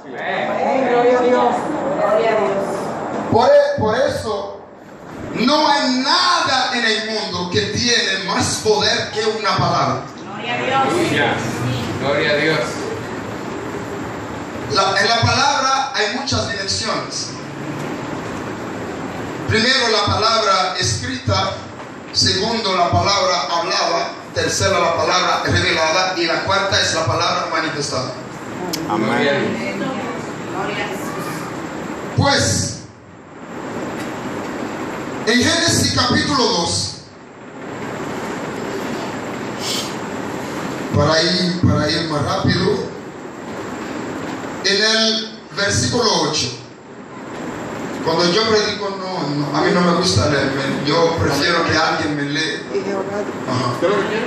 Gloria a Dios. Gloria a Dios. Por eso no hay nada en el mundo que tiene más poder que una palabra. Gloria a Dios. Gloria a Dios. En la palabra hay muchas dimensiones. Primero, la palabra escrita. Segundo, la palabra hablada. Tercera, la palabra revelada. Y la cuarta es la palabra manifestada. Amén. Gloria a Jesús. Pues, en Génesis capítulo 2, para ir más rápido, en el versículo 8, cuando yo predico, a mí no me gusta leerme, yo prefiero que alguien me lea.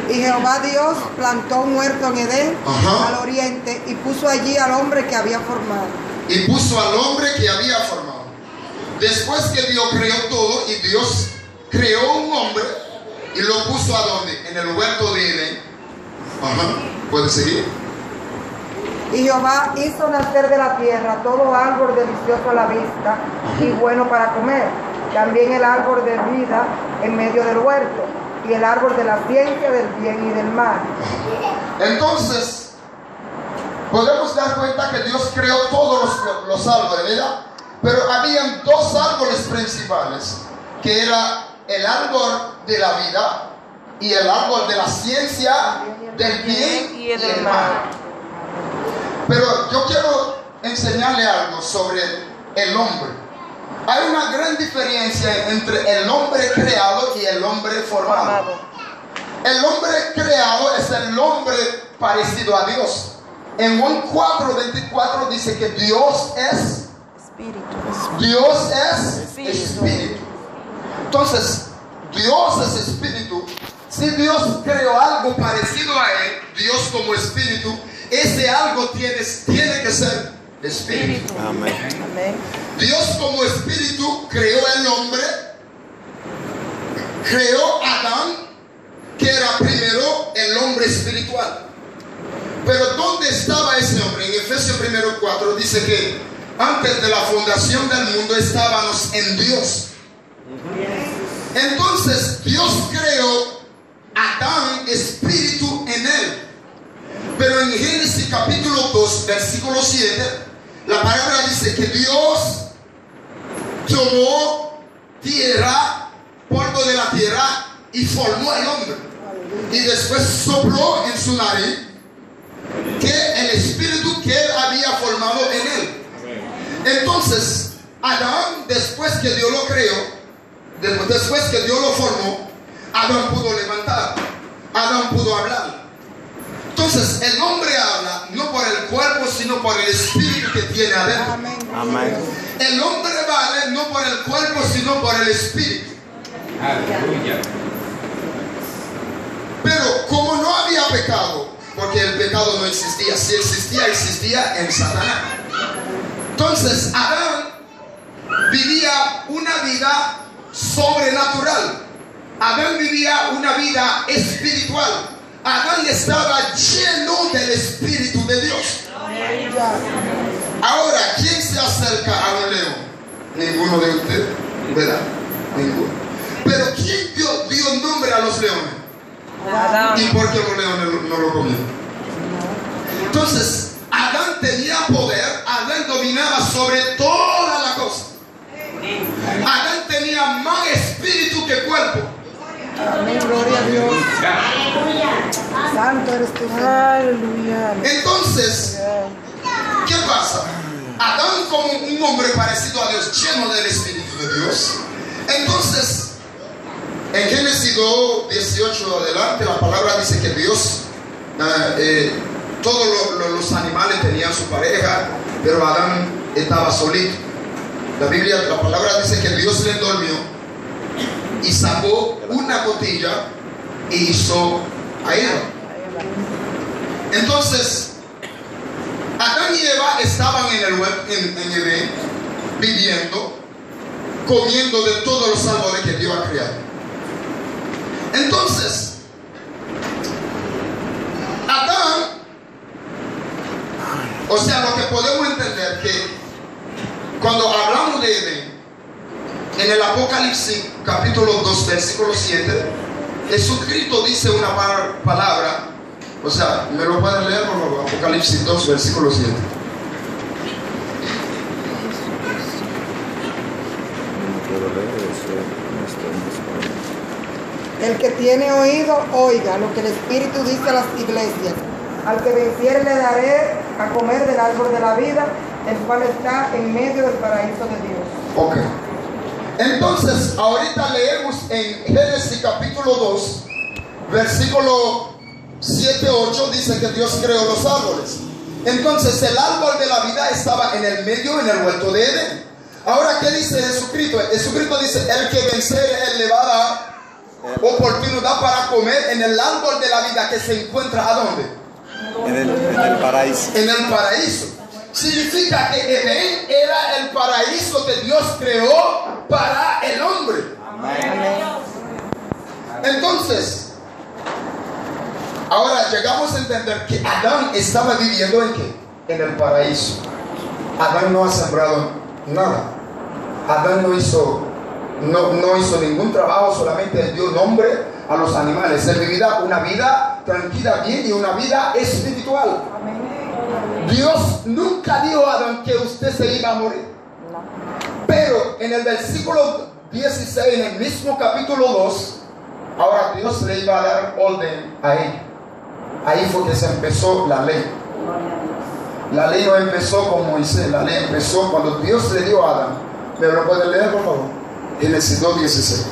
Y Jehová Dios plantó un huerto en Edén, al oriente, y puso allí al hombre que había formado. Y puso al hombre que había formado. Después que Dios creó todo, y Dios creó un hombre y lo puso ¿a dónde? En el huerto de Edén. ¿Puede seguir? Y Jehová hizo nacer de la tierra todo árbol delicioso a la vista y bueno para comer. También el árbol de vida en medio del huerto y el árbol de la ciencia del bien y del mal. Entonces, podemos dar cuenta que Dios creó todos los árboles, ¿verdad? Pero habían dos árboles principales, que era el árbol de la vida y el árbol de la ciencia del bien y del mal. Pero yo quiero enseñarle algo sobre el hombre. Hay una gran diferencia entre el hombre creado y el hombre formado. El hombre creado es el hombre parecido a Dios. En Juan 4:24 dice que Dios es espíritu. Dios es espíritu. Entonces, Dios es espíritu. Si Dios creó algo parecido a Él, Dios como espíritu, ese algo tiene que ser espíritu. Amén. Dios como espíritu creó el hombre, creó a Adán, que era primero el hombre espiritual. Pero ¿dónde estaba ese hombre? En Efesios 1:4 dice que antes de la fundación del mundo estábamos en Dios. Entonces Dios creó a Adán espíritu en él. Pero en Génesis capítulo 2 versículo 7 la palabra dice que Dios tomó tierra, polvo de la tierra, y formó al hombre. Y después sopló en su nariz que el espíritu que él había formado en él. Entonces Adán, después que Dios lo creó, después que Dios lo formó, Adán pudo levantar, Adán pudo hablar. Entonces el hombre habla no por el cuerpo, sino por el espíritu que tiene adentro. Amén. El hombre vale no por el cuerpo, sino por el espíritu. Aleluya. Pero como no había pecado, porque el pecado no existía, si existía, existía en Satanás. Entonces Adán vivía una vida sobrenatural. Adán vivía una vida espiritual. Adán estaba lleno del Espíritu de Dios. Ahora, ¿quién se acerca a un león? Ninguno de ustedes, ¿verdad? Ninguno. Pero ¿quién dio nombre a los leones? Adán. ¿Y por qué los leones no lo comieron? Entonces, Adán tenía poder, Adán dominaba sobre toda la cosa. Adán tenía más espíritu que cuerpo. Amén, gloria a Dios. Santo eres tú. Aleluya. Entonces, ¿qué pasa? Adán, como un hombre parecido a Dios, lleno del Espíritu de Dios. Entonces, en Génesis 2:18 adelante, la palabra dice que Dios, todos los animales tenían su pareja, pero Adán estaba solito. La palabra dice que Dios le dormió y sacó una botella y hizo a Eva. Entonces, Adán y Eva estaban en Edén, viviendo, comiendo de todos los árboles que Dios ha creado. Entonces, O sea, lo que podemos entender que cuando hablamos de Edén, en el Apocalipsis capítulo 2 versículo 7, Jesucristo dice una palabra, o sea, ¿me lo pueden leer por favor? Apocalipsis 2 versículo 7. El que tiene oído, oiga lo que el Espíritu dice a las iglesias. Al que venciere le daré a comer del árbol de la vida, el cual está en medio del paraíso de Dios. Ok. Entonces, ahorita leemos en Génesis capítulo 2, versículo 7-8, dice que Dios creó los árboles. Entonces, el árbol de la vida estaba en el medio, en el huerto de Edén. Ahora, ¿qué dice Jesucristo? Jesucristo dice, el que vencere, él le va a dar oportunidad para comer en el árbol de la vida que se encuentra ¿a dónde? En el paraíso. En el paraíso. Significa que Edén era el paraíso que Dios creó para el hombre. Amén. Entonces, ahora llegamos a entender que Adán estaba viviendo ¿en qué? En el paraíso. Adán no ha sembrado nada. Adán no hizo ningún trabajo, solamente dio nombre a los animales. Él vivía una vida tranquila, bien, y una vida espiritual. Dios nunca dijo a Adán que usted se iba a morir. Pero en el versículo 16, en el mismo capítulo 2, ahora Dios le iba a dar orden a él. Ahí fue que se empezó la ley. La ley no empezó con Moisés, la ley empezó cuando Dios le dio a Adán. ¿Me lo pueden leer, por favor? Génesis 2:16.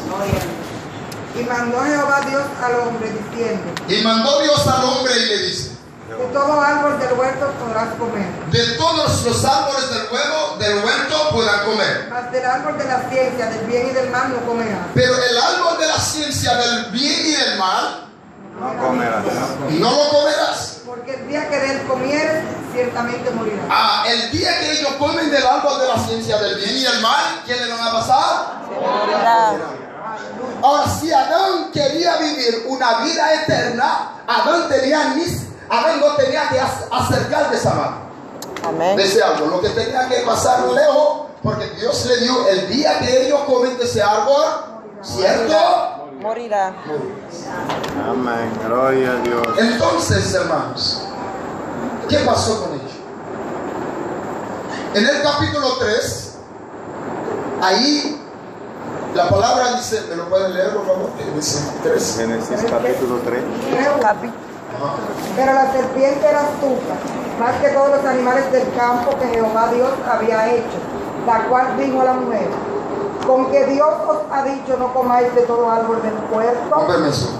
Y mandó Jehová Dios al hombre diciendo: Y mandó Dios al hombre y le dice: de todo árbol del huerto podrás comer, de todos los árboles del huerto podrán comer, mas del árbol de la ciencia del bien y del mal no comerás. pero el árbol de la ciencia del bien y del mal No comerás. no lo comerás. Porque el día que de él comieres, ciertamente morirás. El día que ellos comen del árbol de la ciencia del bien y del mal, ¿qué le van a pasar? Ahora, si Adán quería vivir una vida eterna, Adán no tenía que acercar de esa mano. Amén. De ese árbol, lo que tenía que pasar lejos, porque Dios le dio el día que ellos comen de ese árbol, ¿cierto? Morirá. Amén. Gloria a Dios. Entonces, hermanos, ¿qué pasó con ellos? En el capítulo 3, ahí la palabra dice, ¿me lo pueden leer, por favor? Génesis 3. Génesis capítulo 3. Pero la serpiente era astuta, más que todos los animales del campo que Jehová Dios había hecho, la cual dijo a la mujer: con que Dios os ha dicho, no comáis de todo árbol del huerto. Con permiso.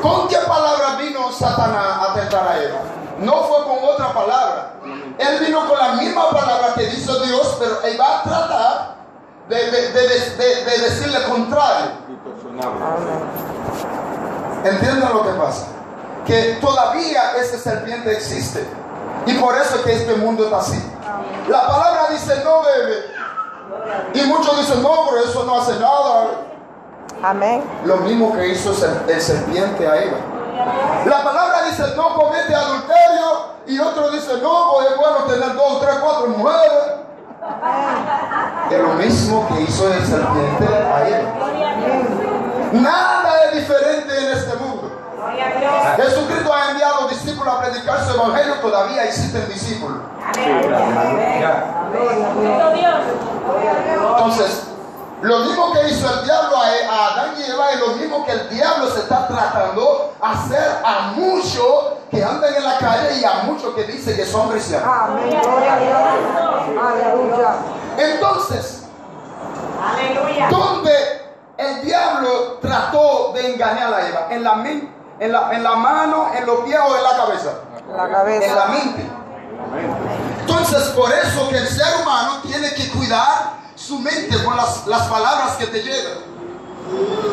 ¿Con qué palabra vino Satanás a tentar a Eva? No fue con otra palabra. Él vino con la misma palabra que dijo Dios, pero él va a tratar de decirle contrario. ¿Entienden lo que pasa? Que todavía esa serpiente existe. Y por eso es que este mundo está así. La palabra dice no bebe. Y muchos dicen no, pero eso no hace nada. Amén. Lo mismo que hizo el serpiente a Eva. La palabra dice no comete adulterio. Y otros dicen no, pues es bueno tener 2, 3, 4 mujeres. Es lo mismo que hizo el serpiente a Eva. Nada es diferente en este mundo. Jesucristo ha enviado discípulos a predicar su evangelio. Todavía existen discípulos. Entonces, lo mismo que hizo el diablo a Adán y Eva es lo mismo que el diablo se está tratando de hacer a muchos que andan en la calle y a muchos que dicen que son cristianos. Amén. Gloria a Dios. Aleluya. Entonces, ¿dónde el diablo trató de engañar a Eva? ¿En la mano, en los pies o en la cabeza? La cabeza. En la mente. Entonces, por eso que el ser humano tiene que cuidar su mente con las palabras que te llegan.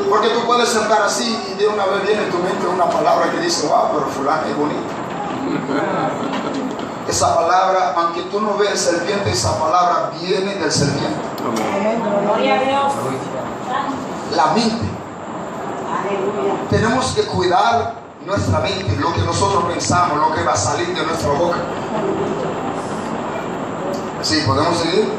Porque tú puedes sentar así y de una vez viene en tu mente una palabra que dice: wow, pero fulano es bonito. Esa palabra, aunque tú no veas serpiente, esa palabra viene del serpiente. Gloria a Dios. La mente. Tenemos que cuidar nuestra mente, lo que nosotros pensamos, lo que va a salir de nuestra boca. Sí, podemos seguir.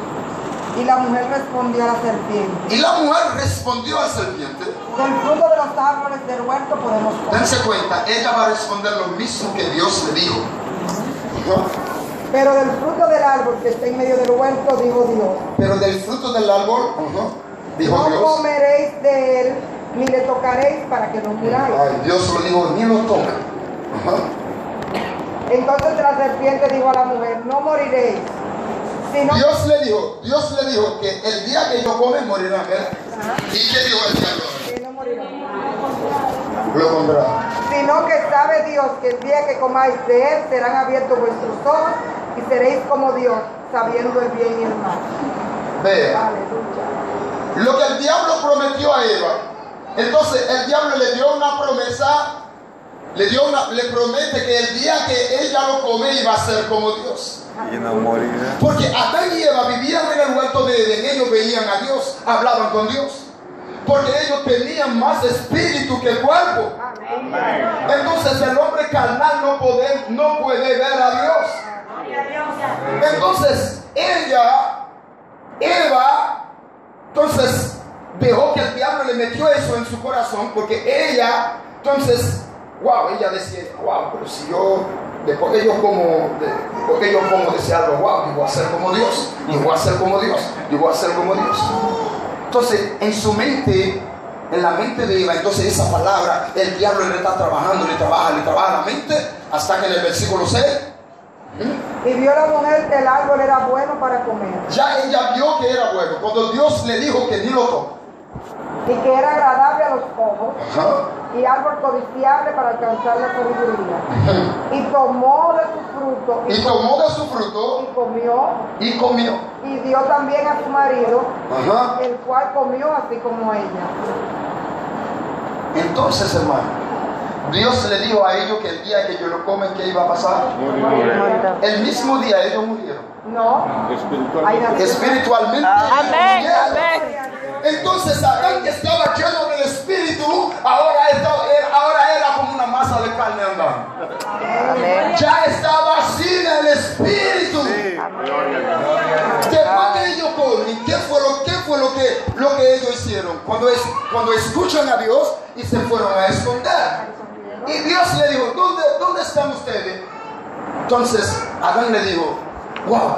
Y la mujer respondió a la serpiente: Y la mujer respondió al serpiente. del fruto de los árboles del huerto podemos comer, Dense cuenta, ella va a responder lo mismo que Dios le dijo. ¿No? pero del fruto del árbol que está en medio del huerto, dijo Dios, Pero del fruto del árbol, dijo no Dios. comeréis de él, ni le tocaréis para que no muráis. Ay, Dios lo dijo, ni lo toca. Entonces la serpiente dijo a la mujer: no moriréis, sino Dios le dijo que el día que yo come morirán, ¿verdad? ¿Y qué dijo el diablo? que no moriréis. Lo contrario. Sino que sabe Dios que el día que comáis de él serán abiertos vuestros ojos y seréis como Dios, sabiendo el bien y el mal. Vea, Aleluya. lo que el diablo prometió a Eva, entonces el diablo le dio una promesa, le promete que el día que ella lo come iba a ser como Dios. Y no morirá. Porque Adán y Eva vivían en el huerto de Edén, ellos veían a Dios, hablaban con Dios. Porque ellos tenían más espíritu que cuerpo. Entonces el hombre carnal no puede ver a Dios. Entonces Eva, entonces dejó que el diablo le metió eso en su corazón, porque ella, entonces, ella decía, pero si porque yo como decía algo, yo voy a ser como Dios, yo voy a ser como Dios, yo voy a ser como Dios. Entonces, en su mente, en la mente de Eva, entonces esa palabra, el diablo le está trabajando, le trabaja la mente, hasta que en el versículo 6, Y vio la mujer que el árbol era bueno para comer, ya ella vio que era bueno, cuando Dios le dijo que ni lo tocó. y que era agradable a los ojos, Ajá. y árbol codiciable para alcanzar la sabiduría. Y tomó de su fruto, Y tomó de su fruto y comió, y comió. y dio también a su marido, Ajá. el cual comió así como ella. Entonces, hermano, Dios le dijo a ellos que el día que ellos lo comen, ¿qué iba a pasar? El mismo día ellos murieron. No, hay una- Espiritualmente. Amén, murieron. amén. Entonces Adán, que estaba lleno del Espíritu, ahora era como una masa de carne andando. Ya estaba sin el Espíritu. Después que ellos comen, ¿qué fue lo que ellos hicieron? Cuando escuchan a Dios y se fueron a esconder. Y Dios le dijo, ¿dónde están ustedes? Entonces Adán le dijo,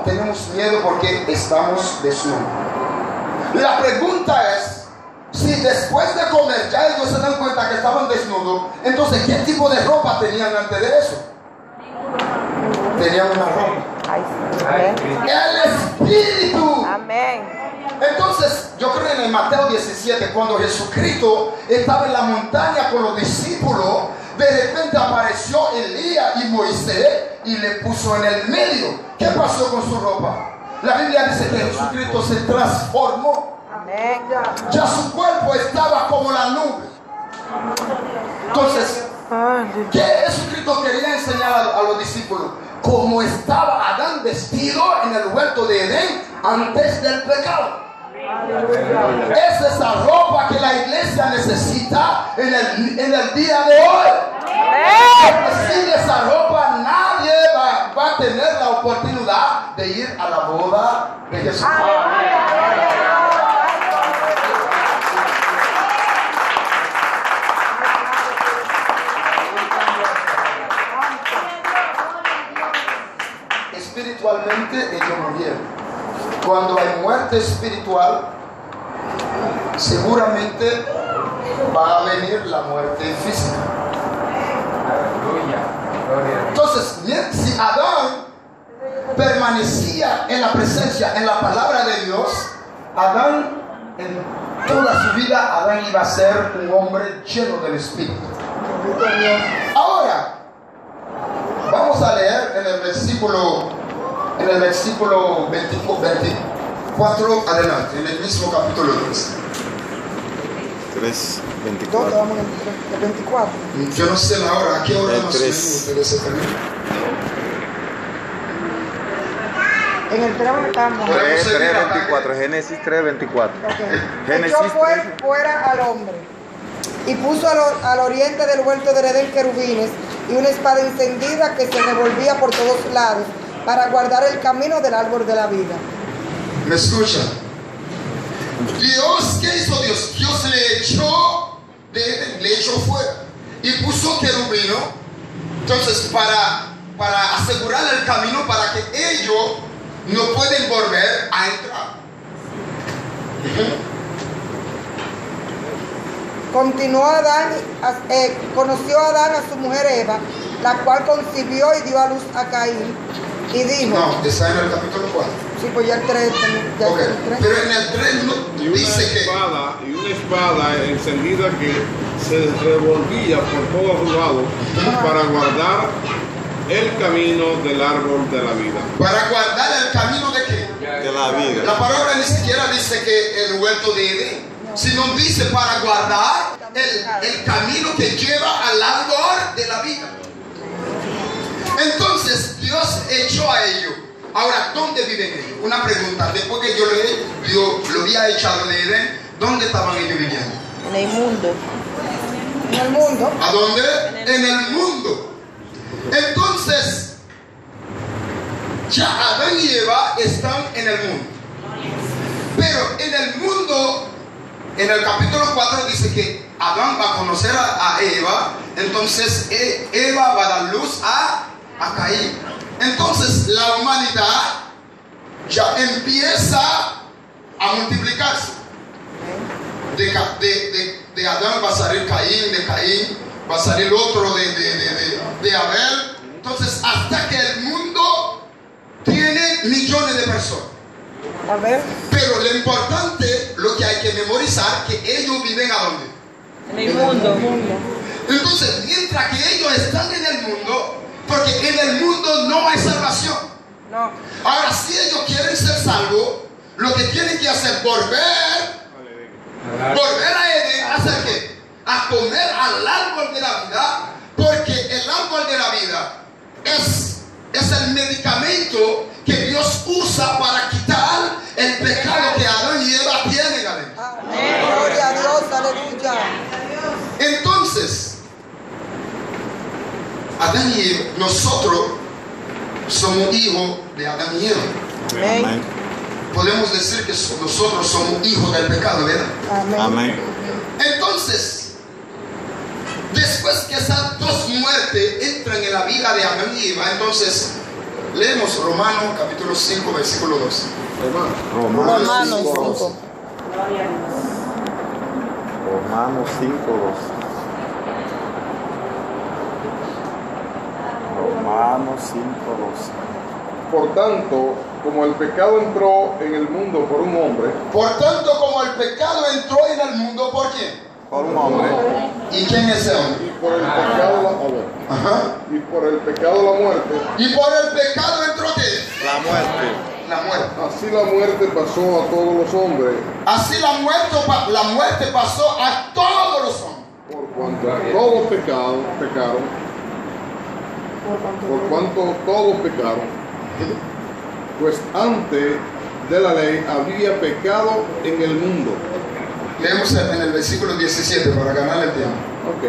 tenemos miedo porque estamos desnudos. La pregunta es, si después de comer ya ellos se dan cuenta que estaban desnudos, entonces ¿qué tipo de ropa tenían antes de eso? Tenían una ropa. El Espíritu. Amén. Entonces, yo creo en el Mateo 17, cuando Jesucristo estaba en la montaña con los discípulos, de repente apareció Elías y Moisés y le puso en el medio. ¿Qué pasó con su ropa? La Biblia dice que Jesucristo se transformó. Amén. Ya su cuerpo estaba como la nube. Entonces, ¿qué Jesucristo quería enseñar a los discípulos? Cómo estaba Adán vestido en el huerto de Edén antes del pecado. Es esa ropa que la iglesia necesita en el día de hoy. Porque sin esa ropa nadie va a tener la oportunidad de ir a la boda de Jesús. Espiritualmente ellos murieron. Cuando hay muerte espiritual, seguramente va a venir la muerte física. Entonces, si Adán permanecía en la presencia, en la palabra de Dios, Adán, en toda su vida, Adán iba a ser un hombre lleno del Espíritu. Ahora, vamos a leer en el versículo 24 adelante, en el mismo capítulo 3. 3, ¿Dónde 24. vamos en el 24? Yo no sé la hora, ¿a qué hora El más 3. ustedes se terminan? En el 3 estamos. 3, 24. Génesis 3, 24. Génesis Echó pues 3. fuera al hombre y puso al oriente del huerto del Edén querubines y una espada encendida que se revolvía por todos lados para guardar el camino del árbol de la vida. ¿Me escucha? Dios, ¿qué hizo Dios? Dios le echó de Edén, le echó fuera y puso querubino. Entonces, para asegurar el camino para que ellos no pueden volver a entrar. Continuó conoció a Adán a su mujer Eva, la cual concibió y dio a luz a Caín. Y dijo... No, está en el capítulo 4. Sí, pues ya el 3. Ya Okay. el 3. Pero en el 3 no dice que... Y una espada encendida que se revolvía por todos lados para guardar el camino del árbol de la vida. Para guardar el camino de qué? De la vida. La palabra ni siquiera dice que el huerto de Edén, sino dice para guardar el camino que lleva al árbol de la vida. Entonces Dios echó a ellos. Ahora, ¿dónde viven ellos? Una pregunta. Después que yo lo había echado de Edén, ¿dónde estaban ellos viviendo? En el mundo. En el mundo. ¿A dónde? En el mundo. Entonces, ya Adán y Eva están en el mundo. Pero en el mundo, en el capítulo 4 dice que Adán va a conocer a Eva. Entonces Eva va a dar luz a Caín. Entonces la humanidad ya empieza a multiplicarse. De Adán va a salir Caín, de Caín va a salir otro de Abel. Entonces hasta que el mundo tiene millones de personas. A ver. Pero lo importante, lo que hay que memorizar, que ellos viven ¿a dónde? En el mundo. Entonces, mientras que ellos están en el mundo, porque en el mundo no hay salvación. No. Ahora, si ellos quieren ser salvos, lo que tienen que hacer es volver a Edén, ¿a hacer qué? A comer al árbol de la vida, porque el árbol de la vida es el medicamento que Dios usa para quitar el pecado que Adán y Eva tienen adentro. Amén. Gloria a Dios, aleluya. Entonces, Adán y Eva, nosotros somos hijos de Adán y Eva. Amén. Podemos decir que nosotros somos hijos del pecado, ¿verdad? Amén. Amén. Entonces, después que esas dos muertes entran en la vida de Adán y Eva, entonces leemos Romanos capítulo 5, versículo 2. Romanos 5, 5. Romanos 5, 2. Romanos 5, 2. Por tanto, como el pecado entró en el mundo por un hombre, Por tanto, como el pecado entró en el mundo, ¿por quién? Por un hombre. ¿Y quién es ese hombre? y por el pecado Ajá. y por el pecado la muerte, ¿Y por el pecado entró qué? La muerte. La muerte. así la muerte pasó a todos los hombres, Así la muerte pasó a todos los hombres. por cuanto todos pecaron, por cuanto todos pecaron, pues antes de la ley había pecado en el mundo. Leemos en el versículo 17 para ganar el tiempo. Ok.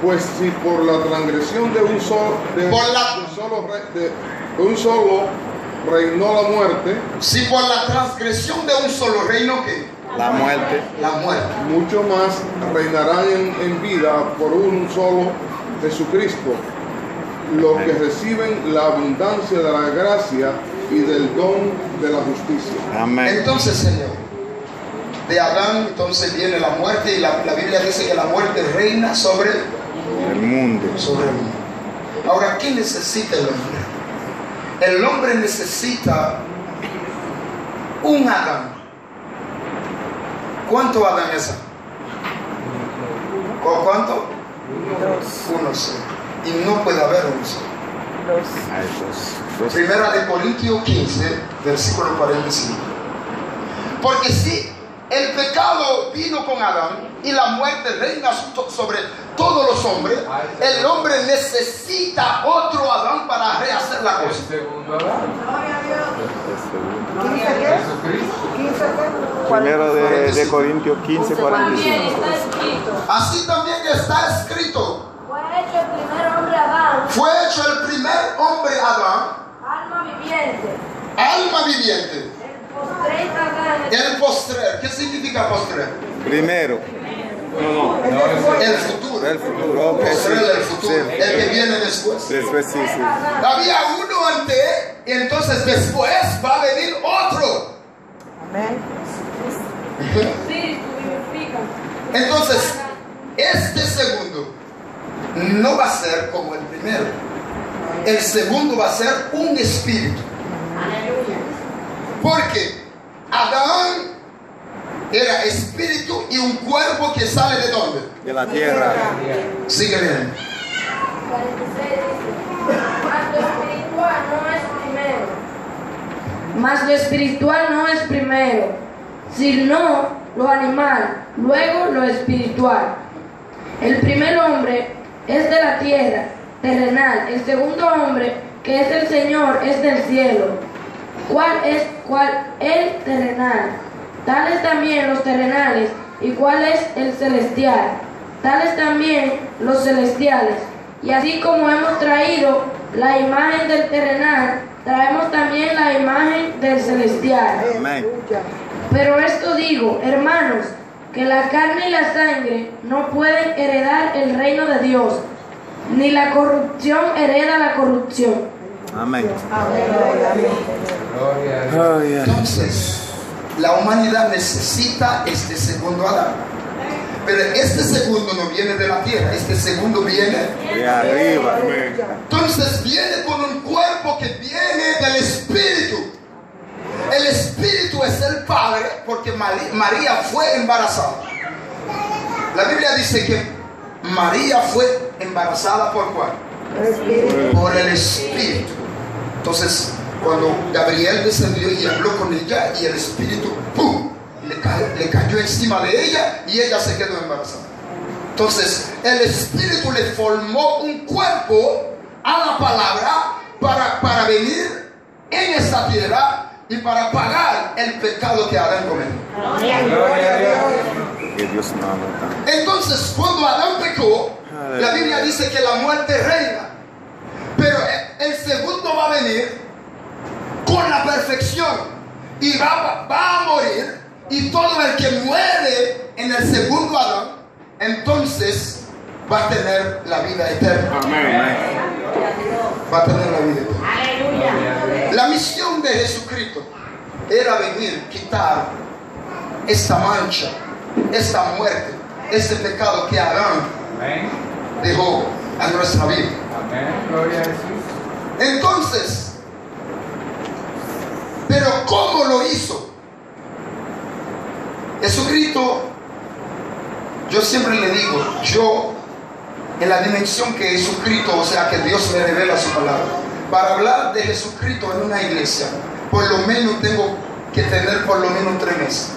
Pues si por la transgresión de un solo reinó la muerte, Si por la transgresión de un solo reino, ¿qué? La muerte. La muerte. mucho más reinarán en vida por un solo Jesucristo, los que reciben la abundancia de la gracia y del don de la justicia. Amén. Entonces, Señor, de Adán entonces viene la muerte y la Biblia dice que la muerte reina sobre El mundo. el mundo. Ahora, ¿qué necesita el hombre? El hombre necesita un Adán. ¿Cuánto Adán es? ¿Cuánto? Uno solo. Y no puede haber uno solo. Hay dos. Primera de Corintios 15, versículo 45. Porque si el pecado vino con Adán y la muerte reina sobre todos los hombres, el hombre necesita otro Adán para rehacer la cosa. Primero de Corintios 15, 45. Así también está escrito. Fue hecho el primer hombre Adán, Fue hecho el primer hombre Adán, alma alma viviente. El postrer. ¿Qué significa postrer? Primero. El futuro. El futuro. Ok, Postrer, sí. el futuro. Sí. El que viene después. Después sí, sí. Había uno antes y entonces después va a venir otro. Amén. Entonces, este segundo no va a ser como el primero. El segundo va a ser un espíritu. Porque Adán era espíritu y un cuerpo que sale de dónde? De la tierra. Sigue bien. 46 dice, mas lo espiritual no es primero, sino lo animal, luego lo espiritual. El primer hombre es de la tierra, terrenal. El segundo hombre, que es el Señor, es del cielo. ¿Cuál es el terrenal? Tales también los terrenales. ¿Y cuál es el celestial? Tales también los celestiales. Y así como hemos traído la imagen del terrenal, traemos también la imagen del celestial. Amén. Pero esto digo, hermanos, que la carne y la sangre no pueden heredar el reino de Dios, ni la corrupción hereda la corrupción. Amén. Entonces, la humanidad necesita este segundo Adán. Pero este segundo no viene de la tierra, este segundo viene De arriba. Entonces viene con un cuerpo que viene del Espíritu. El Espíritu es el Padre porque María fue embarazada. La Biblia dice que María fue embarazada ¿por cuál? Por el Espíritu. Entonces cuando Gabriel descendió y habló con ella y el Espíritu ¡pum! Le cayó encima de ella y ella se quedó embarazada. Entonces el Espíritu le formó un cuerpo a la palabra para venir en esta tierra y para pagar el pecado que Adán cometió. Que Dios no ama. Entonces cuando Adán pecó, la Biblia dice que la muerte reina. Pero el segundo va a venir con la perfección y va a morir. Y todo el que muere en el segundo Adán, entonces va a tener la vida eterna. Amén. Va a tener la vida eterna. La misión de Jesucristo era venir, quitar esta mancha, esta muerte, este pecado que Adán dejó a nuestra vida. Entonces, pero ¿cómo lo hizo? Jesucristo, yo siempre le digo, yo en la dimensión que Jesucristo, o sea que Dios me revela su palabra, para hablar de Jesucristo en una iglesia, por lo menos tengo que tener por lo menos 3 meses.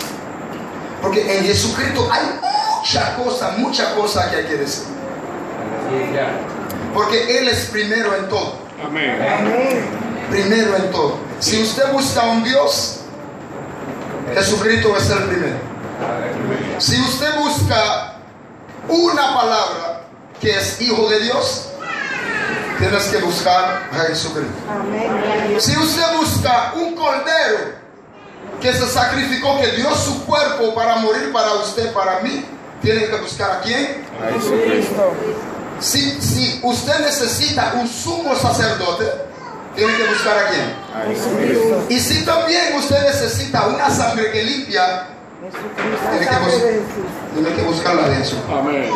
Porque en Jesucristo hay mucha cosa que hay que decir. Porque Él es primero en todo. Amén. Primero en todo. Si usted busca un Dios, Jesucristo es el primero. Si usted busca una palabra que es hijo de Dios, tienes que buscar a Jesucristo. Si usted busca un cordero que se sacrificó, que dio su cuerpo para morir para usted, para mí, tiene que buscar a quién? A Jesucristo. Si usted necesita un sumo sacerdote, tiene que buscar a quién? A Jesucristo. Y si también usted necesita una sangre que limpia, tiene que buscarla de Jesús. Amén.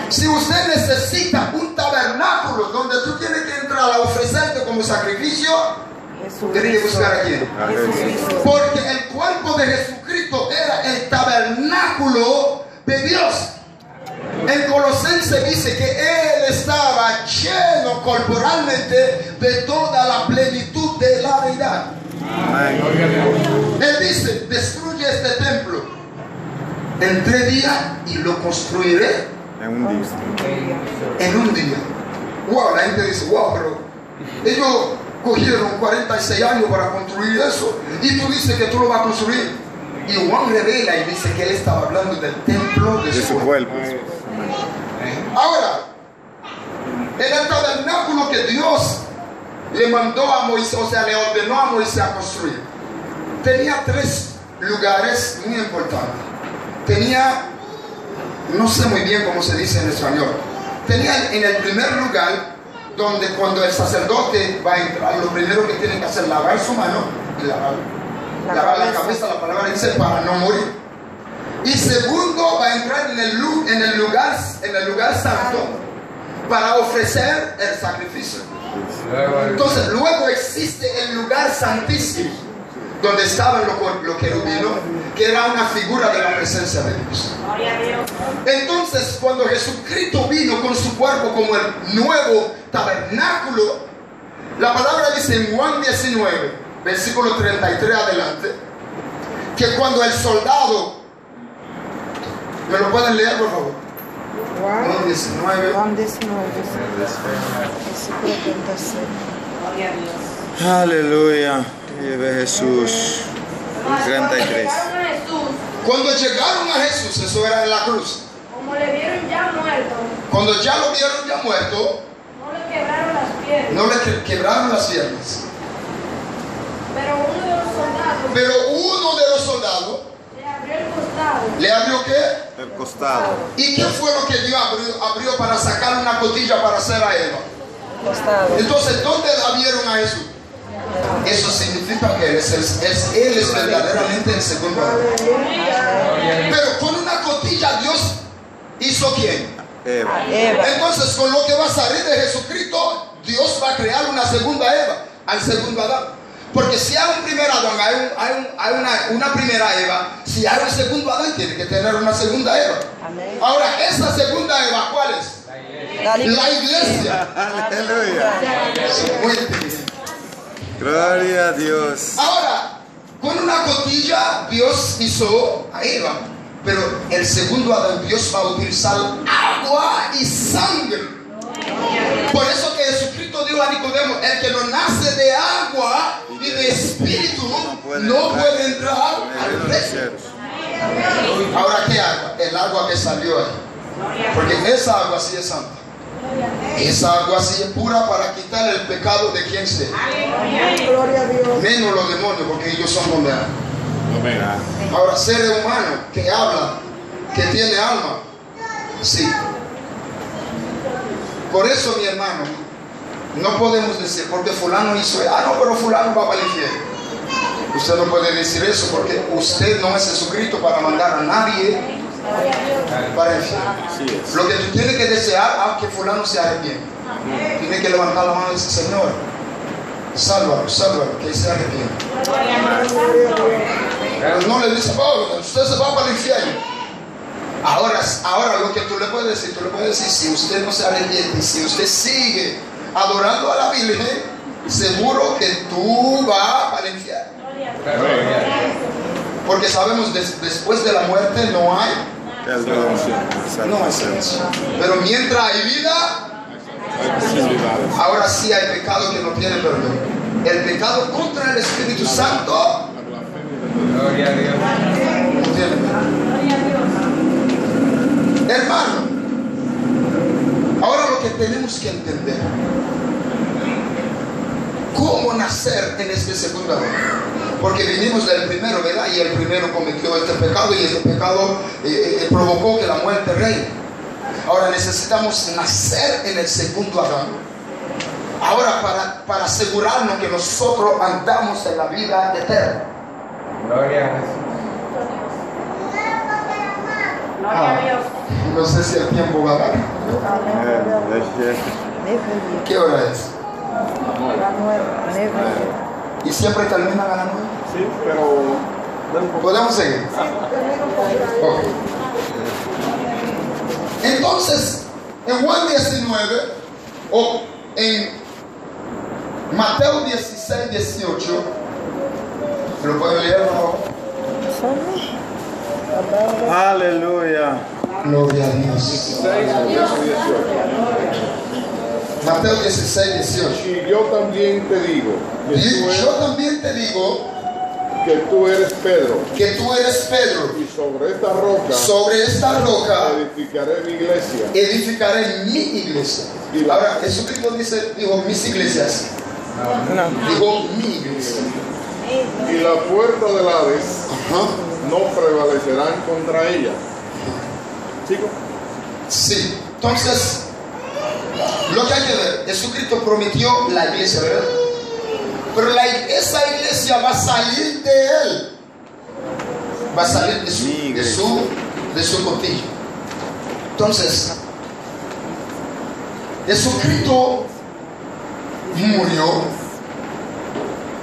Si usted necesita un tabernáculo donde tú tienes que entrar a ofrecerte como sacrificio, tiene que buscar a quién? A Jesucristo. Porque el cuerpo de Jesucristo era el tabernáculo de Dios. En Colosenses dice que Él estaba lleno corporalmente de toda la plenitud de la deidad. Amén. Él dice, destruye este templo en 3 días y lo construiré En un día. en un día. Wow, la gente dice, wow, pero ellos cogieron 46 años para construir eso y tú dices que tú lo vas a construir. Y Juan revela y dice que él estaba hablando del templo de De su su cuerpo. cuerpo. Ahora, en el tabernáculo que Dios le mandó a Moisés, o sea, le ordenó a Moisés a construir, tenía 3 lugares muy importantes. Tenía, no sé muy bien cómo se dice en español, tenía en el primer lugar, donde cuando el sacerdote va a entrar, lo primero que tiene que hacer es lavar su mano y lavar la cabeza. La palabra dice para no morir. Y segundo, va a entrar en el lugar santo para ofrecer el sacrificio. Entonces luego existe el lugar santísimo, donde estaban los querubinos, que era una figura de la presencia de Dios. Entonces cuando Jesucristo vino con su cuerpo como el nuevo tabernáculo, la palabra dice en Juan 19, versículo 33 adelante, que cuando el soldado, ¿me lo pueden leer por favor? Juan 19. Juan 19, versículo 36. Gloria a Dios. Aleluya. Vive Jesús. 33. Cuando llegaron a Jesús, eso era en la cruz. Como le vieron ya muerto, Cuando ya lo vieron ya muerto, no le quebraron las piernas. no le quebraron las piernas. Pero uno de los soldados Pero uno de los soldados le abrió el costado. le abrió ¿qué? El costado. ¿Y qué fue lo que Dios abrió para sacar una costilla para hacer a Eva? Entonces, ¿dónde la vieron a Jesús? Eso significa que Él es verdaderamente el segundo Adán. Pero con una costilla Dios hizo ¿quién? Eva. Entonces, con lo que va a salir de Jesucristo, Dios va a crear una segunda Eva, al segundo Adán. Porque si hay un primer Adán, hay una primera Eva. Si hay un segundo Adán, tiene que tener una segunda Eva. Ahora, esa segunda Eva, ¿cuál es? La iglesia. Aleluya. Muy inteligente. Gloria a Dios. Ahora, con una costilla Dios hizo a Eva. Pero el segundo Adán, Dios va a utilizar agua y sangre. Por eso que Jesucristo dijo a Nicodemo: el que no nace de agua y de espíritu no puede entrar al reino. Ahora, ¿qué agua? El agua que salió ahí. Porque esa agua sí es santa. Esa agua sí es pura para quitar el pecado de quien sea. Gloria a Dios. Menos los demonios, porque ellos son condenados. Ahora, seres humanos que hablan, que tiene alma, sí. Por eso, mi hermano, no podemos decir porque fulano hizo, no, pero fulano va para el infierno. Usted no puede decir eso porque usted no es Jesucristo para mandar a nadie para el infierno. Lo que tú tienes que desear, aunque fulano se arrepiente, tienes que levantar la mano y decir: Señor, sálvalo, que se arrepiente. Pero no le dice: oh, usted se va para el infierno. Ahora lo que tú le puedes decir, si usted no se arrepiente, si usted sigue adorando a la Virgen, seguro que tú vas para el infierno. Porque sabemos después de la muerte no hay salvación. Pero mientras hay vida, ahora sí hay pecado que no tiene perdón. El pecado contra el Espíritu Santo no tiene perdón. Hermano, ahora lo que tenemos que entender: ¿cómo nacer en este segundo Adán? Porque vinimos del primero, ¿verdad? Y el primero cometió este pecado y este pecado provocó que la muerte reine. Ahora necesitamos nacer en el segundo Adán. Ahora para asegurarnos que nosotros andamos en la vida eterna. Gloria a Jesús. Gloria a Dios. No sé si el tiempo va a dar. ¿Qué hora es? ¿Y siempre terminan a las 9? Sí, pero ¿Podemos seguir? Okay. Entonces, en Juan 19 o en Mateo 16, 18, ¿lo pueden leer, por favor? Aleluya. Gloria a Dios. Mateo 16, 18. y yo también te digo Y yo también te digo que tú eres Pedro, que tú eres Pedro. y sobre esta roca edificaré mi iglesia. Edificaré mi iglesia. Ahora Jesucristo dijo mis iglesias. Dijo mi iglesia. Y la puerta del Hades no prevalecerán contra ella. ¿Sigo? Sí. Entonces, lo que hay que ver, Jesucristo prometió la iglesia, ¿verdad? Pero esa iglesia va a salir de él. Va a salir de su cotilla. Entonces, Jesucristo murió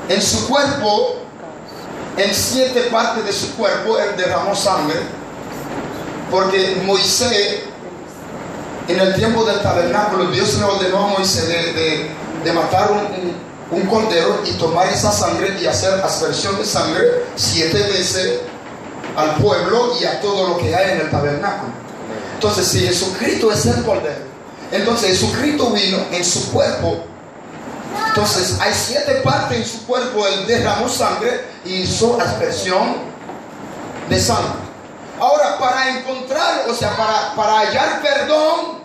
en su cuerpo, en 7 partes de su cuerpo, él derramó sangre, porque Moisés, en el tiempo del tabernáculo, Dios le ordenó a Moisés de matar un cordero y tomar esa sangre y hacer aspersión de sangre 7 veces al pueblo y a todo lo que hay en el tabernáculo. Entonces, si Jesucristo es el cordero, entonces Jesucristo vino en su cuerpo. Entonces hay 7 partes en su cuerpo. Él derramó sangre y hizo aspersión de sangre. Ahora, para encontrar, o sea, para hallar perdón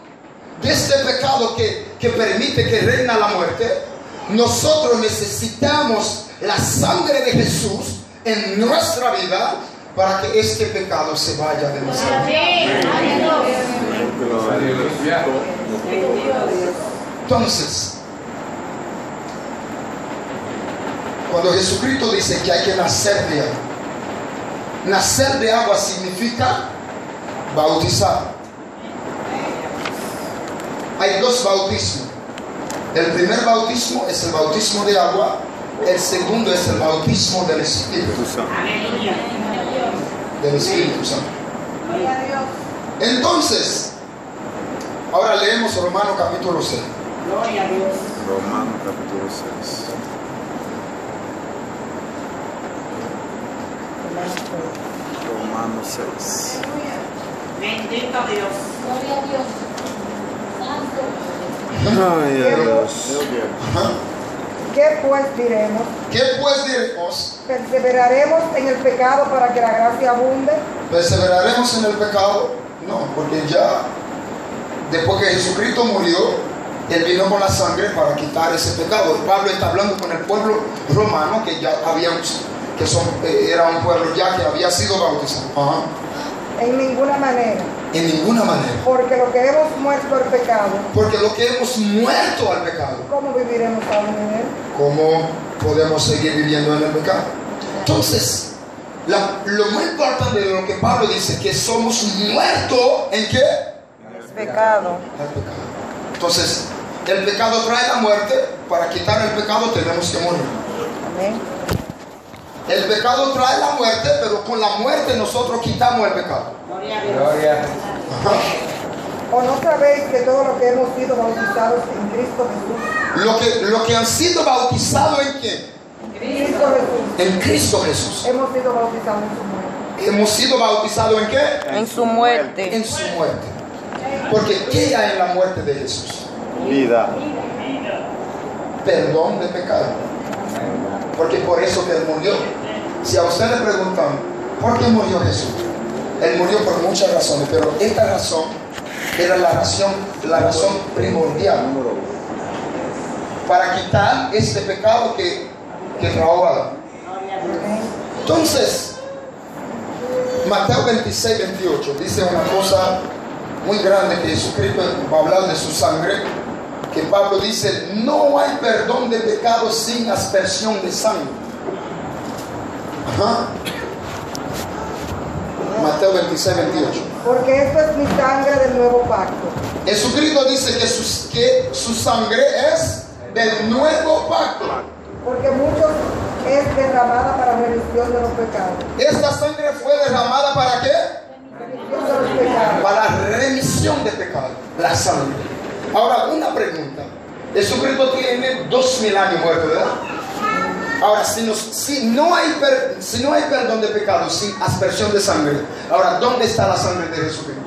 de este pecado que permite que reina la muerte, nosotros necesitamos la sangre de Jesús en nuestra vida para que este pecado se vaya de nosotros. Entonces, cuando Jesucristo dice que hay que nacer de agua significa bautizar. Hay 2 bautismos. El primer bautismo es el bautismo de agua. El segundo es el bautismo del Espíritu Santo. Del Espíritu Santo. Entonces, ahora leemos Romanos capítulo 6. Gloria a Dios. Romanos capítulo 6. Romanos 6. Bendito Dios. Gloria a Dios. Santo. Ay, Dios. ¿Qué pues diremos? ¿Qué pues diremos? ¿Perseveraremos en el pecado para que la gracia abunde? ¿Perseveraremos en el pecado? No, porque ya después que Jesucristo murió, Él vino con la sangre para quitar ese pecado. Pablo está hablando con el pueblo romano que ya era un pueblo ya que había sido bautizado. En ninguna manera. En ninguna manera. Porque lo que hemos muerto al pecado, Porque lo que hemos muerto al pecado, ¿cómo viviremos aún en él? ¿cómo podemos seguir viviendo en el pecado? Entonces, lo muy importante de lo que Pablo dice, que somos muertos ¿en qué? Pecado. Al pecado. Entonces, el pecado trae la muerte. Para quitar el pecado tenemos que morir. Amén. El pecado trae la muerte, pero con la muerte nosotros quitamos el pecado. Gloria a Dios. Ajá. ¿O no sabéis que todos los que hemos sido bautizados en Cristo Jesús, Lo que han sido bautizados en quién? Cristo Jesús, En Cristo Jesús. hemos sido bautizados en su muerte? ¿Hemos sido bautizados en qué? En su muerte. En su muerte. Porque ¿qué hay en la muerte de Jesús? Vida. Perdón de pecado. Porque por eso que Él murió. Si a usted le preguntan, ¿por qué murió Jesús? Él murió por muchas razones, pero esta razón era la razón primordial para quitar este pecado que trajo Adán. Entonces, Mateo 26, 28 dice una cosa muy grande, que Jesucristo va a hablar de su sangre, que Pablo dice: no hay perdón de pecados sin aspersión de sangre. Ajá. Mateo 26, 28. Porque esto es mi sangre del nuevo pacto. Jesucristo dice que su sangre es del nuevo pacto. Porque muchos es derramada para remisión de los pecados. Esta sangre fue derramada ¿para qué? Remisión de los pecados. Para remisión de pecado. La sangre. Ahora, una pregunta. Jesucristo tiene 2000 años muerto, ¿verdad? Ahora, si no hay perdón de pecado sin aspersión de sangre, ahora, ¿dónde está la sangre de Jesucristo?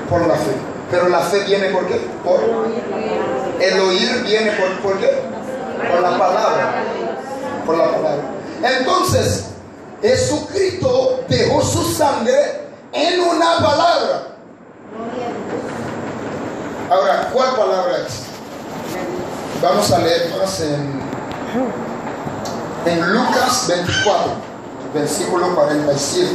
Por la fe. Pero la fe viene ¿por qué? El oír viene ¿por qué? Por la palabra. Por la palabra. Entonces, Jesucristo dejó su sangre en una palabra. Ahora, ¿cuál palabra es? Lucas en Lucas 24, versículo 47.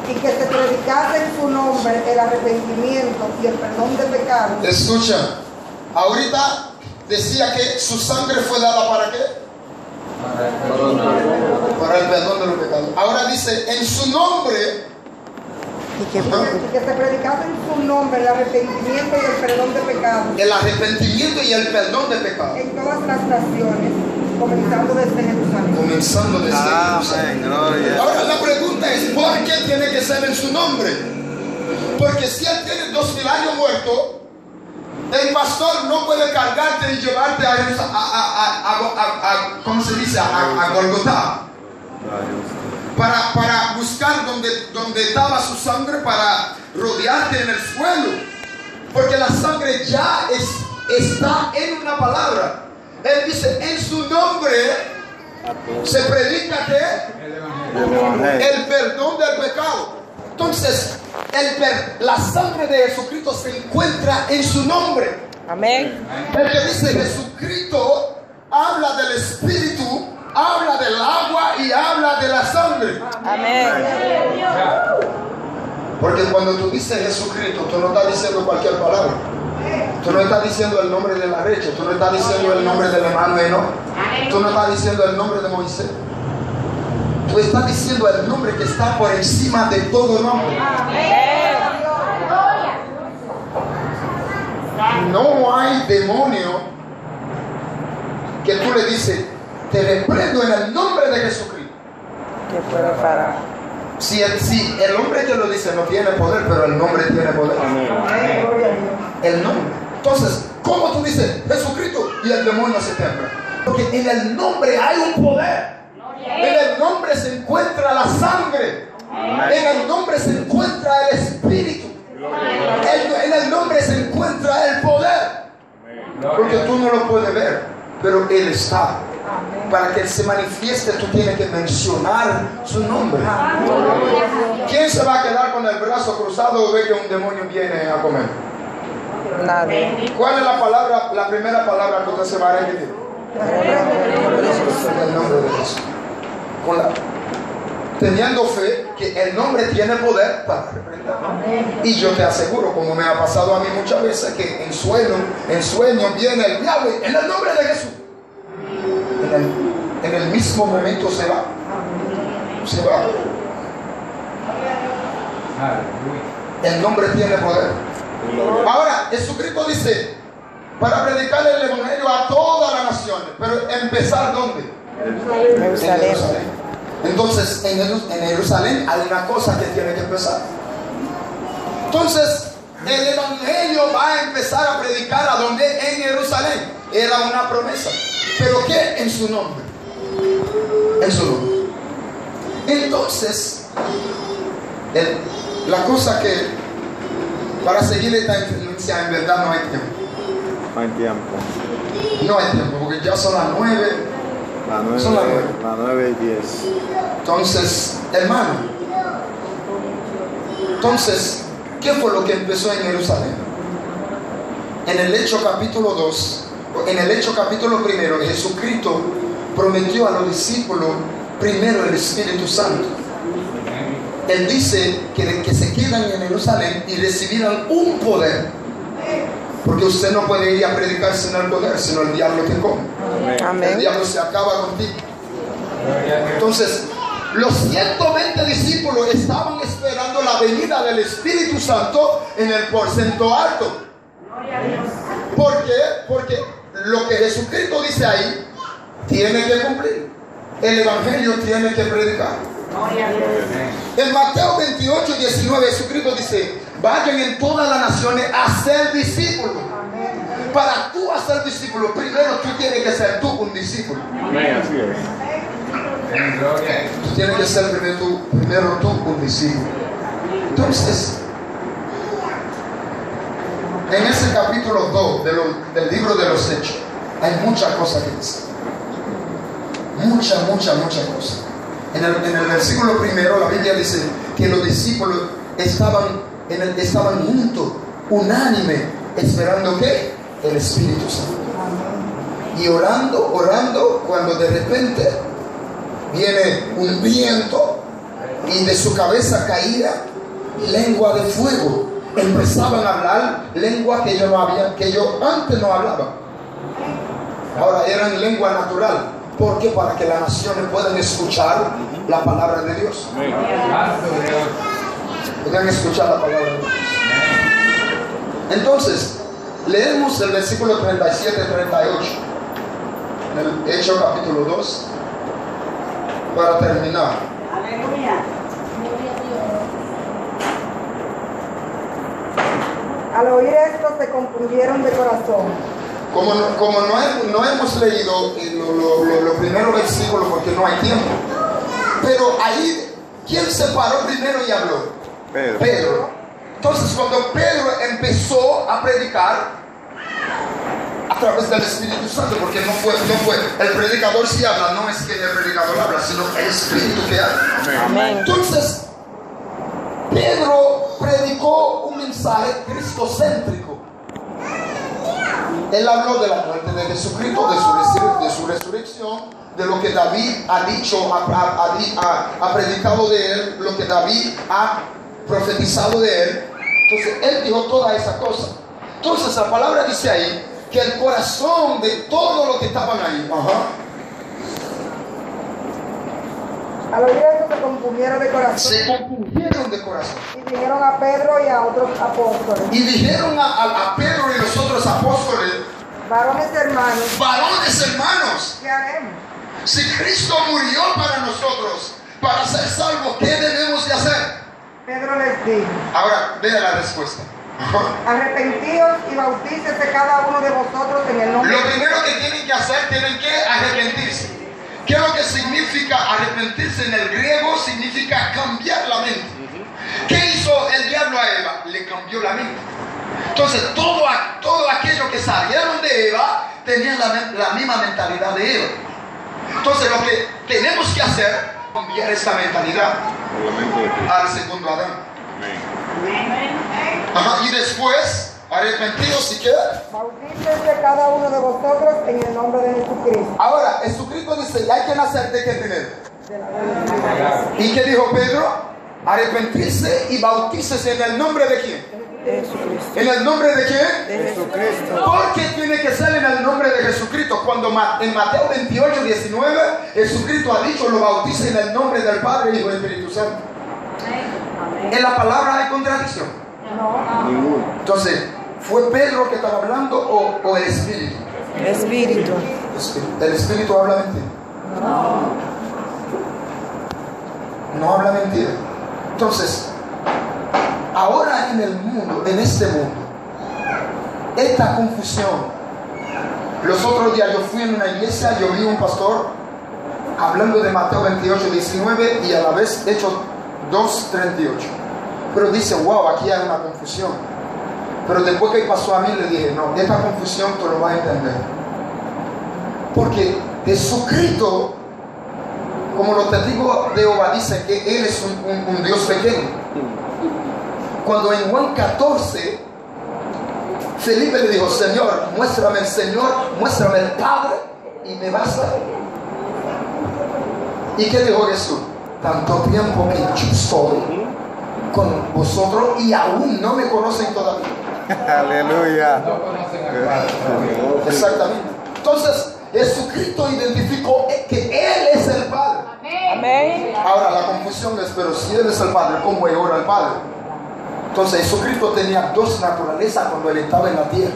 Y que se predicase en su nombre el arrepentimiento y el perdón de pecados. Escucha, ahorita decía que su sangre fue dada ¿para qué? Para el perdón de los pecados. Ahora dice, en su nombre. Y que se predicase en su nombre el arrepentimiento y el perdón de pecados. El arrepentimiento y el perdón de pecados. En todas las naciones, comenzando desde Jerusalén. Comenzando desde Jerusalén. Gloria. Ahora la pregunta es, ¿por qué tiene que ser en su nombre? Porque si él tiene 2000 años muerto, el pastor no puede cargarte y llevarte a ¿cómo se dice? A Golgotá. Para buscar donde estaba su sangre, para rodearte en el suelo. Porque la sangre ya está en una palabra. Él dice, en su nombre se predica el perdón del pecado. Entonces, la sangre de Jesucristo se encuentra en su nombre. Amén. El que dice Jesucristo habla del Espíritu, habla del agua y habla de la sangre. Amén. Porque cuando tú dices Jesucristo, tú no estás diciendo cualquier palabra. Tú no estás diciendo el nombre de la leche, tú no estás diciendo el nombre del hermano Enoch, tú no estás diciendo el nombre de Moisés. Tú estás diciendo el nombre que está por encima de todo nombre. No hay demonio que tú le dices, te reprendo en el nombre de Jesucristo. ¿Qué puede parar? Si el hombre que lo dice no tiene poder, pero el nombre tiene poder. El nombre. Entonces, ¿cómo tú dices Jesucristo y el demonio se tembla? Porque en el nombre hay un poder. En el nombre se encuentra la sangre. En el nombre se encuentra el Espíritu. En el nombre se encuentra el poder. Porque tú no lo puedes ver, pero Él está. Para que Él se manifieste, tú tienes que mencionar su nombre. ¿Quién se va a quedar con el brazo cruzado o ve que un demonio viene a comer? Nadie. ¿Cuál es la primera palabra que usted se va a repetir? El nombre de Jesús. Teniendo fe que el nombre tiene poder para reprender. Y yo te aseguro, como me ha pasado a mí muchas veces, que en sueño viene el diablo y en el nombre de Jesús. En el mismo momento se va. Se va. El nombre tiene poder. Ahora, Jesucristo dice, para predicar el evangelio a todas las naciones. Pero empezar ¿dónde? En Jerusalén. Entonces, en Jerusalén hay una cosa que tiene que empezar. Entonces, el evangelio va a empezar a predicar a donde? En Jerusalén. Era una promesa. ¿Pero qué? En su nombre. En su nombre. Entonces, la cosa que para seguir esta influencia en verdad no hay tiempo. No hay tiempo. No hay tiempo, porque ya son las 9. Son las 9. Las 9 y 10. Entonces, hermano, ¿qué fue lo que empezó en Jerusalén? En el Hecho capítulo 2, en el Hecho capítulo 1, Jesucristo prometió a los discípulos primero el Espíritu Santo. Él dice que se quedan en Jerusalén y recibirán un poder. Porque usted no puede ir a predicar sin el poder, sino el diablo te come. Amén. El diablo se acaba contigo. Entonces, los 120 discípulos estaban esperando la venida del Espíritu Santo en el porcento alto. ¿Por qué? Porque lo que Jesucristo dice ahí tiene que cumplir. El Evangelio tiene que predicar. En Mateo 28, 19, Jesucristo dice: vayan en todas las naciones a ser discípulos. Para tú hacer discípulo, primero tú tienes que ser tú un discípulo. Amén, así es. Tú tienes que ser primero tú un discípulo. Entonces, en ese capítulo 2 del libro de los Hechos, hay muchas cosas que decir. Muchas cosas. En el versículo 1, la Biblia dice que los discípulos estaban juntos unánime, esperando ¿qué? El Espíritu Santo. Y orando, cuando de repente viene un viento y de su cabeza caía lengua de fuego. Empezaban a hablar lengua que ellos antes no hablaban. Ahora eran lengua natural. ¿Por qué? Para que las naciones puedan escuchar la palabra de Dios. Puedan escuchar la palabra de Dios. Entonces, leemos el versículo 37-38 en el Hechos capítulo 2 para terminar. Aleluya. Al oír esto se confundieron de corazón. Como no hemos leído los primeros versículos porque no hay tiempo, pero ahí, ¿quién se paró primero y habló? Pedro. Entonces, cuando Pedro empezó a predicar a través del Espíritu Santo, porque no fue el predicador si habla, no es que el predicador habla, sino el Espíritu que habla. Amén. Entonces, Pedro predicó un mensaje cristocéntrico. Él habló de la muerte de Jesucristo, de su resurrección, de lo que David ha dicho, ha predicado de él, lo que David ha profetizado de él. Entonces, él dijo toda esa cosa. Entonces, la palabra dice ahí que el corazón de todos los que estaban ahí, Al oír esto se confundieron de corazón. se confundieron de corazón. Y dijeron a Pedro y a otros apóstoles: Y dijeron a Pedro y los otros apóstoles: varones hermanos, ¿qué haremos? si Cristo murió para nosotros, para ser salvos, ¿qué debemos de hacer? Pedro les dijo: Ahora, vea la respuesta. arrepentíos y bautícese cada uno de vosotros en el nombre Lo de primero que tienen que hacer, tienen que arrepentirse. ¿Qué es lo que significa arrepentirse en el griego? Significa cambiar la mente. ¿Qué hizo el diablo a Eva? Le cambió la mente. Entonces, todo aquello que salieron de Eva tenían la misma mentalidad de Eva. Entonces, lo que tenemos que hacer es cambiar esta mentalidad al segundo Adán. Y después, arrepentidos y qué. bautícese cada uno de vosotros en el nombre de Jesucristo. Ahora, Jesucristo dice: hay que nacer de qué primero. ¿Y qué dijo Pedro? Arrepentirse y bautícese en el nombre de quién. ¿En el nombre de quién? De Jesucristo. ¿Por qué tiene que ser en el nombre de Jesucristo? Cuando en Mateo 28:19 Jesucristo ha dicho: lo bautice en el nombre del Padre, Hijo y Espíritu Santo. En la palabra hay contradicción. Ninguno. Entonces, ¿fue Pedro que estaba hablando o el Espíritu? Espíritu. ¿El Espíritu habla mentira? No habla mentira. Entonces, ahora en el mundo, en este mundo, esta confusión. Los otros días yo fui en una iglesia, yo vi un pastor hablando de Mateo 28:19 y a la vez Hechos 2:38. Pero dice: wow, aquí hay una confusión. Pero después que pasó a mí le dije: no, esta confusión tú lo vas a entender. Porque Jesucristo, como los testigos de Jehová dicen que Él es un Dios pequeño. Cuando en Juan 14, Felipe le dijo: Señor, muéstrame el Señor, muéstrame el Padre y me basta. ¿Y qué dijo Jesús? Tanto tiempo que yo estoy con vosotros y aún no me conocen todavía. Aleluya. Exactamente. Entonces, Jesucristo identificó que Él es el Padre. Amén. Ahora la confusión es: pero si Él es el Padre, ¿cómo es ahora el Padre? Entonces Jesucristo tenía dos naturalezas cuando Él estaba en la tierra.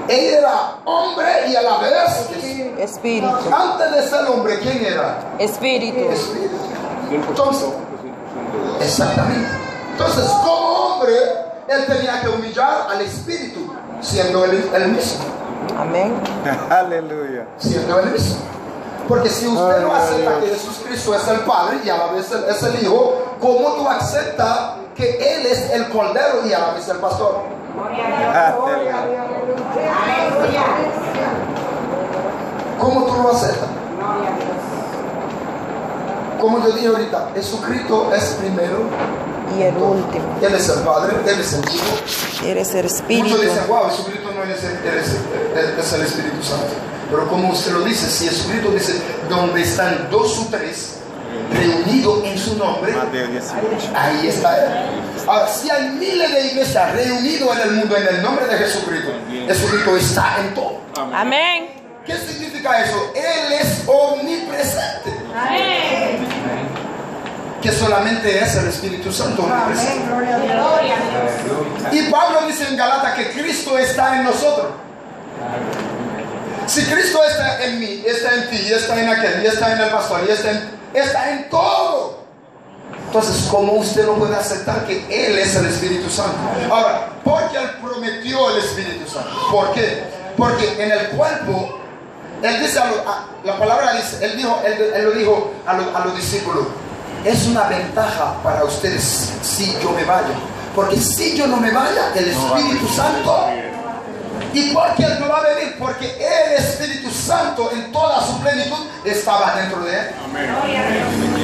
Él era hombre y a la vez Espíritu. antes de ser hombre, ¿quién era? Espíritu. Espíritu. Entonces, exactamente. Entonces, como hombre, Él tenía que humillar al Espíritu, siendo Él mismo. Amén. Aleluya. Siendo Él mismo. Porque si usted no acepta que Jesucristo es el Padre y a la vez es el Hijo, ¿cómo tú aceptas que Él es el Cordero y a la vez el Pastor? ¿Cómo tú lo aceptas? Como yo dije ahorita, Jesucristo es primero Y el último. Él es el Padre, Él es el Hijo. Eres el Muchos Espíritu. dicen, wow, Jesucristo no es el Espíritu Santo. Pero como usted lo dice, si Jesucristo dice, donde están dos o tres reunidos en su nombre, Mateo 18. ahí está Él. Ahora, si hay miles de iglesias reunidas en el mundo en el nombre de Jesucristo, Jesucristo está en todo. Amén. ¿Qué significa eso? Él es omnipresente. Amén. Que solamente es el Espíritu Santo omnipresente. Gloria a Dios. Gloria a Dios. Y Pablo dice en Galata que Cristo está en nosotros. Si Cristo está en mí, está en ti, y está en aquel, y está en el pastor, y está en todo. Entonces, ¿cómo usted no puede aceptar que Él es el Espíritu Santo? Ahora, ¿por qué Él prometió el Espíritu Santo? ¿Por qué? Porque en el cuerpo, Él dice, la palabra dice, Él lo dijo a los discípulos, es una ventaja para ustedes si yo me vaya. Porque si yo no me vaya, el Espíritu Santo. ¿Y por qué Él no va a venir? Porque el Espíritu Santo en toda su plenitud estaba dentro de Él.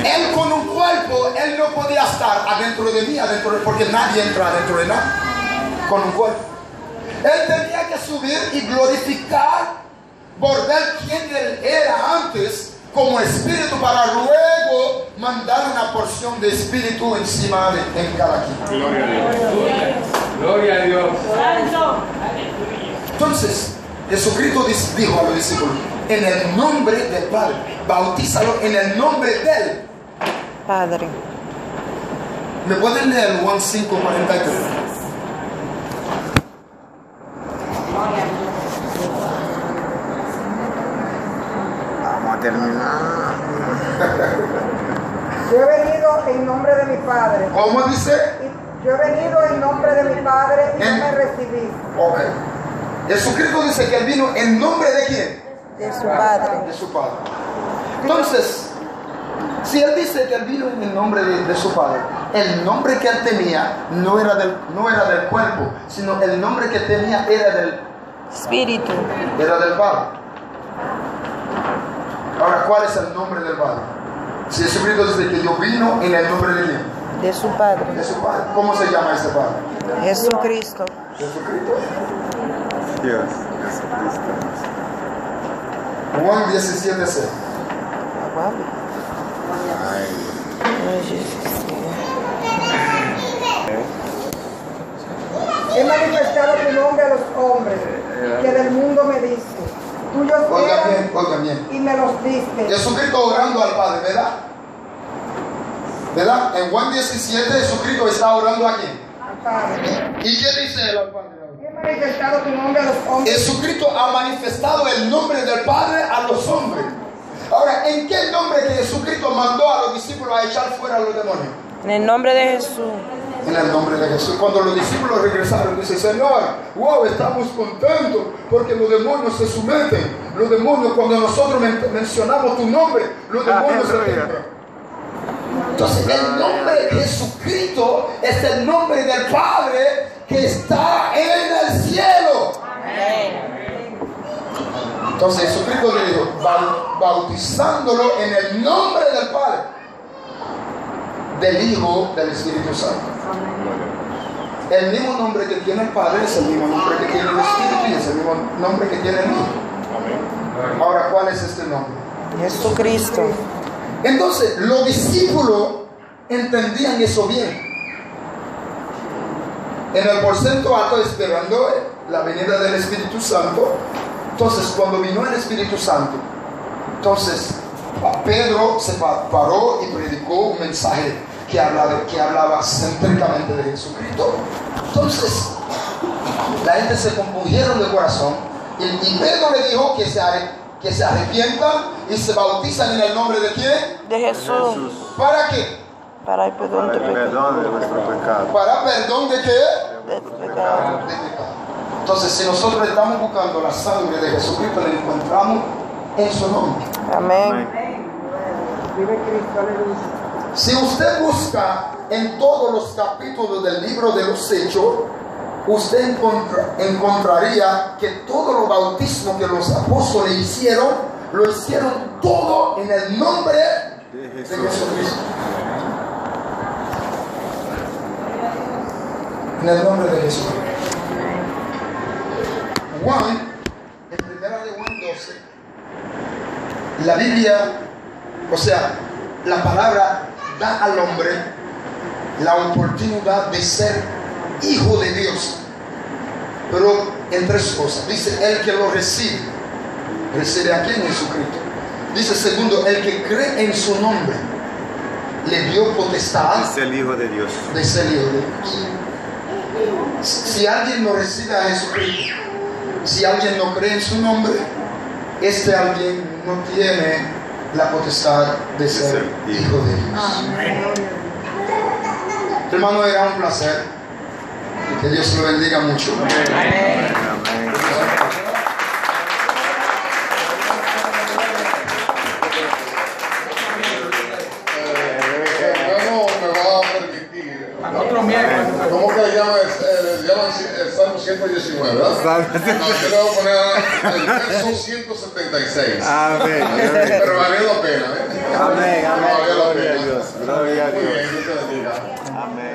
Él con un cuerpo, Él no podía estar adentro de mí, porque nadie entra adentro de nada con un cuerpo. Él tenía que subir y glorificar, volver quien Él era antes como espíritu, para luego mandar una porción de espíritu encima en cada quien. Gloria a Dios. Gloria a Dios. Santo. Entonces, Jesucristo dijo a los discípulos, en el nombre del Padre, bautízalo en el nombre del Padre. ¿Me pueden leer Juan 5:43? Vamos a terminar. Yo he venido en nombre de mi Padre. ¿Cómo dice? Yo he venido en nombre de mi Padre y no me recibí. Ok. Jesucristo dice que Él vino en nombre de quién? De su Padre. De su Padre. Entonces, si Él dice que Él vino en el nombre de su Padre, el nombre que Él tenía no era del cuerpo, sino el nombre que tenía era del Espíritu. Padre. Ahora, ¿cuál es el nombre del Padre? Si Jesucristo dice que yo vino en el nombre de quién? De su Padre. De su Padre. ¿Cómo se llama ese Padre? Jesucristo. Jesucristo. Dios, Jesucristo. Juan 17:6. He manifestado tu nombre a los hombres que del mundo me diste. Tuyos Oiga bien. y me los diste. Jesucristo orando al Padre, ¿verdad? ¿Verdad? En Juan 17 Jesucristo está orando a quién. Al Padre. ¿Y qué dice él al Padre? He manifestado tu nombre a los hombres. Jesucristo ha manifestado el nombre del Padre a los hombres. Ahora, ¿en qué nombre que Jesucristo mandó a los discípulos a echar fuera a los demonios? En el nombre de Jesús. En el nombre de Jesús. Cuando los discípulos regresaron, dice, Señor, wow, estamos contentos porque los demonios se someten. Los demonios, cuando nosotros mencionamos tu nombre, los demonios se temblan. Entonces, el nombre de Jesucristo es el nombre del Padre que está en el cielo. Entonces, Jesucristo le dijo, bautizándolo en el nombre del Padre, del Hijo, del Espíritu Santo. El mismo nombre que tiene el Padre es el mismo nombre que tiene el Espíritu y es el mismo nombre que tiene el Hijo. Ahora, ¿cuál es este nombre? Jesucristo. Entonces, los discípulos entendían eso bien. En el porcento alto, esperando la venida del Espíritu Santo. Entonces, cuando vino el Espíritu Santo, entonces Pedro se paró y predicó un mensaje que hablaba céntricamente de Jesucristo. Entonces, la gente se compungieron de corazón y Pedro le dijo que se arrepientan y se bautizan en el nombre de quién? De Jesús. ¿Para qué? Para el perdón de pecados. Perdón de nuestro pecado. ¿Para perdón de qué? De pecado. De pecado. Entonces, si nosotros estamos buscando la sangre de Jesucristo, la encontramos en su nombre. Amén. Vive Cristo, aleluya. Si usted busca en todos los capítulos del libro de los Hechos, usted encontraría que todos los bautismos que los apóstoles hicieron, lo hicieron todo en el nombre de Jesucristo. En el nombre de Jesús. Juan, en primera de Juan 12, la Biblia, o sea, la palabra da al hombre la oportunidad de ser hijo de Dios. Pero en tres cosas. Dice, el que lo recibe. ¿Recibe a quién? Jesucristo. Dice, segundo, el que cree en su nombre le dio potestad Es el Hijo de Dios. de ser hijo de Dios. Si alguien no recibe a Jesucristo, si alguien no cree en su nombre, este alguien no tiene la potestad de ser hijo de Dios. Hermano, era un placer. Que Dios lo bendiga mucho. Amén. Hermano, me va a permitir. Otro miércoles. ¿Cómo que le llaman el Salmo 119, verdad? No, yo le voy a poner el verso 176. Amén. Pero valió la pena, ¿eh? Amén. Valió la Gloria a pena. Dios. Gloria a Muy bien, Dios. Dios te bendiga. Amén.